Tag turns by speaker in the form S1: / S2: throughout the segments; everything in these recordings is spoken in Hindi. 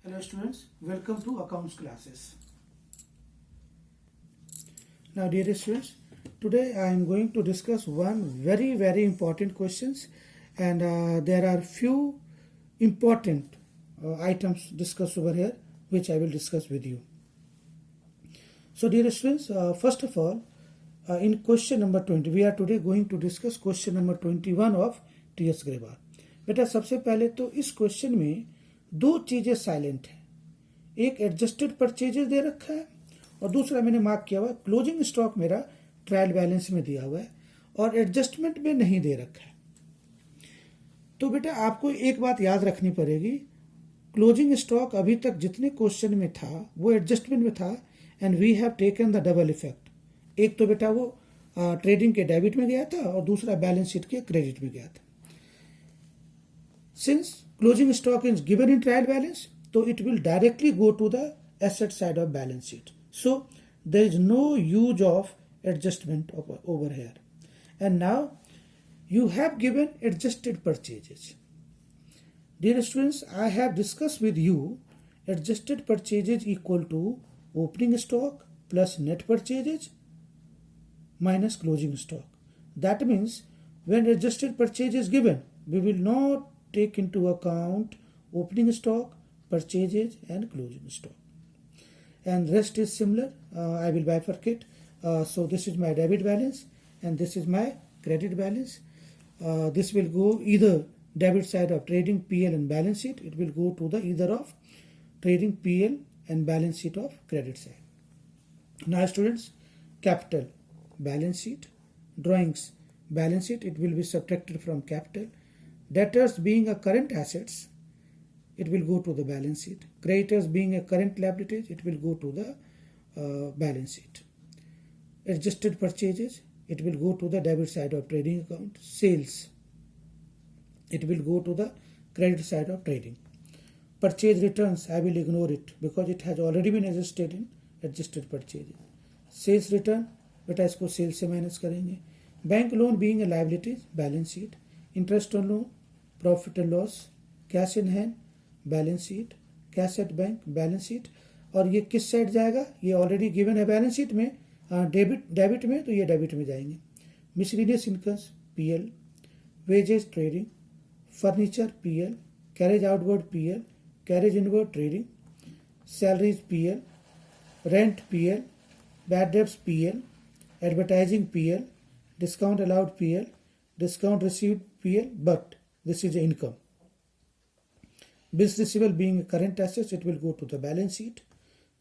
S1: Hello students, welcome to accounts classes. Now dear students, today I am going to discuss one very important questions, and there are few important items discussed over here which I will discuss with you. So dear students, first of all, in question number 20 we are today going to discuss question number 21 of T.S. Grewal. बेटा सबसे पहले तो इस क्वेश्चन में दो चीजें साइलेंट हैं, एक एडजस्टेड परचेजेस दे रखा है और दूसरा मैंने मार्क किया हुआ है क्लोजिंग स्टॉक मेरा ट्रायल बैलेंस में दिया हुआ है और एडजस्टमेंट में नहीं दे रखा है। तो बेटा आपको एक बात याद रखनी पड़ेगी, क्लोजिंग स्टॉक अभी तक जितने क्वेश्चन में था वो एडजस्टमेंट में था and we have taken the double effect. एक तो बेटा वो ट्रेडिंग के डेबिट में गया था और दूसरा बैलेंस शीट के क्रेडिट में गया था। Since closing stock is given in trial balance, so it will directly go to the asset side of balance sheet. So there is no use of adjustment over here. And now you have given adjusted purchases. Dear students, I have discussed with you adjusted purchases equal to opening stock plus net purchases minus closing stock. That means when adjusted purchase is given, we will not take into account opening stock, purchases and closing stock. And rest is similar. I will bifurcate. So this is my debit balance and this is my credit balance. This will go either debit side of trading PL and balance sheet. It will go to the either of trading PL and balance sheet of credit side. Now students, capital balance sheet, drawings balance sheet, it will be subtracted from capital. Debtors being a current assets, it will go to the balance sheet. Creditors being a current liabilities, it will go to the balance sheet. Adjusted purchases, it will go to the debit side of trading account. Sales, it will go to the credit side of trading. Purchase returns, I will ignore it because it has already been adjusted in adjusted purchases. Sales return, बेटा इसको सेल्स से माइनस करेंगे. Bank loan being a liabilities, balance sheet. Interest on loan, profit and loss, cash in hand, balance sheet, cash at bank, balance sheet. और ये किस साइड जाएगा, ये ऑलरेडी गिवन है बैलेंस शीट में, डेबिट में, तो ये डेबिट में जाएंगे. Miscellaneous incomes PL, wages trading, furniture PL, carriage outward PL, carriage inward trading, salaries PL, rent PL, bad debts PL, advertising PL, discount allowed PL, discount received PL, but this is income. Bills receivable being a current asset, it will go to the balance sheet.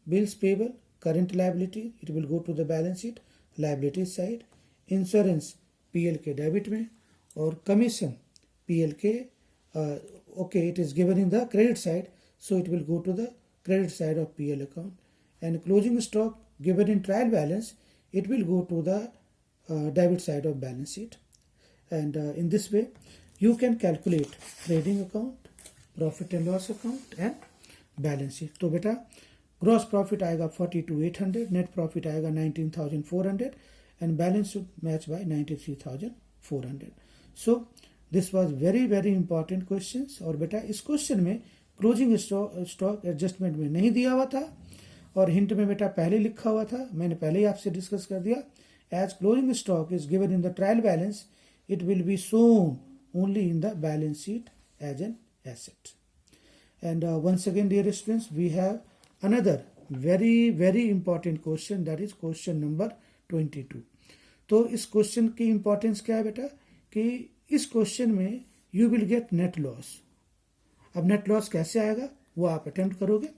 S1: Bills payable, current liability, it will go to the balance sheet, liability side. Insurance PL के डेबिट में और कमीशन PL के okay, it is given in the credit side, so it will go to the credit side of PL account. And closing stock given in trial balance, it will go to the debit side of balance sheet. And in this way you can calculate trading account, profit and loss account and balance sheet. तो बेटा gross profit आएगा 42,800, net profit आएगा 19,400 and balance should match by 93,400. So this was very important questions. और बेटा इस क्वेश्चन में क्लोजिंग स्टॉक एडजस्टमेंट में नहीं दिया हुआ था और हिंट में बेटा पहले लिखा हुआ था, मैंने पहले ही आपसे डिस्कस कर दिया. As closing stock is given in the trial balance, it will be shown only in the balance sheet as an asset. And once again dear students, we have another very important question, that is question number 22. तो इस क्वेश्चन की इंपॉर्टेंस क्या है बेटा कि इस क्वेश्चन में you will get net loss. अब नेट लॉस कैसे आएगा वो आप अटेम्प्ट करोगे,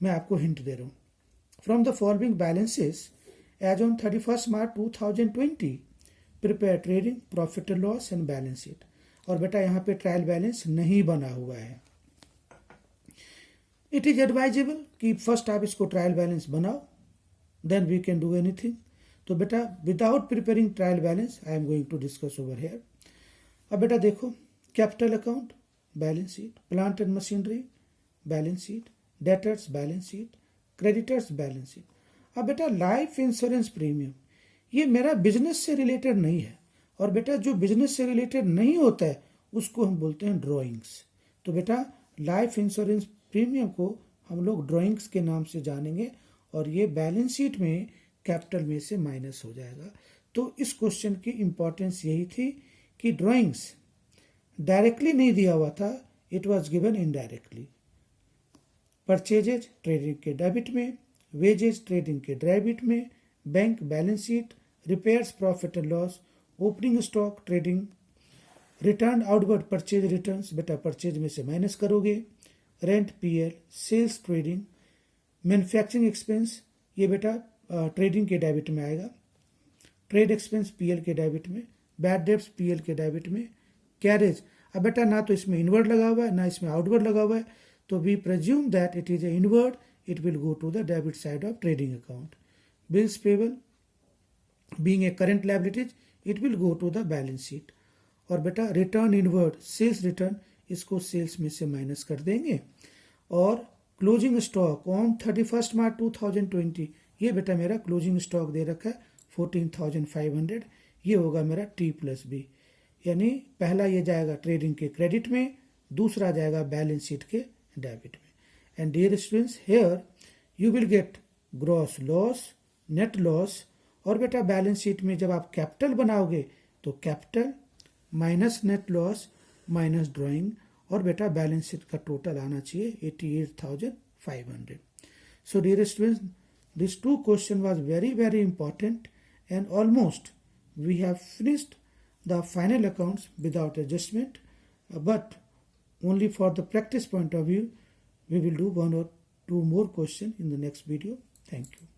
S1: मैं आपको हिंट दे रहा हूँ. From the following balances as on 31 March 2020 prepare trading, profit and loss and balance sheet. और बेटा यहाँ पे ट्रायल बैलेंस नहीं बना हुआ है. इट इज एडवाइजेबल कि फर्स्ट आप इसको ट्रायल बैलेंस बनाओ, then we can do anything. तो बेटा without preparing trial balance I am going to discuss over here. अब बेटा देखो, capital account balance sheet, plant and machinery balance sheet, debtors balance sheet, creditors balance sheet. अब बेटा लाइफ इंश्योरेंस प्रीमियम ये मेरा बिजनेस से रिलेटेड नहीं है और बेटा जो बिजनेस से रिलेटेड नहीं होता है उसको हम बोलते हैं ड्रॉइंग्स. तो बेटा लाइफ इंश्योरेंस प्रीमियम को हम लोग ड्राइंग्स के नाम से जानेंगे और ये बैलेंस शीट में कैपिटल में से माइनस हो जाएगा। तो इस क्वेश्चन की इंपॉर्टेंस यही थी कि ड्राइंग्स डायरेक्टली नहीं दिया हुआ था, it was given indirectly. Purchases trading के डेबिट में, वेजेज ट्रेडिंग के डेबिट में, bank balance sheet, repairs profit and loss, opening stock trading, return outward purchase returns बेटा परचेज में से माइनस करोगे, rent PL, sales trading, manufacturing expense ये बेटा ट्रेडिंग के डेबिट में आएगा, ट्रेड एक्सपेंस पीएल के डेबिट में, बैड डेब्ट्स पीएल के डेबिट में, कैरेज अब बेटा ना तो इसमें इनवर्ड लगा हुआ है ना इसमें आउटवर्ड लगा हुआ है, तो we presume that it is a inward, it will go to the debit side of trading account. Bills payable being a current liabilities it will go to the balance sheet. और बेटा रिटर्न इनवर्ड सेल्स रिटर्न इसको सेल्स में से माइनस कर देंगे। और क्लोजिंग स्टॉक ऑन 31 मार्च 2020 ये बेटा मेरा क्लोजिंग स्टॉक दे रखा है 14,500, ये होगा मेरा T+B, यानी पहला ये जाएगा ट्रेडिंग के क्रेडिट में, दूसरा जाएगा बैलेंस शीट के डेबिट में। And dear students here you will get gross loss, net loss, और बेटा बैलेंस शीट में जब आप कैपिटल बनाओगे तो capital minus net loss minus drawing, और बेटा बैलेंस शीट का टोटल आना चाहिए 88,500। So dear students these two question was very important, and almost we have finished the final accounts without adjustment, but only for the practice point of view we will do one or two more questions in the next video. Thank you.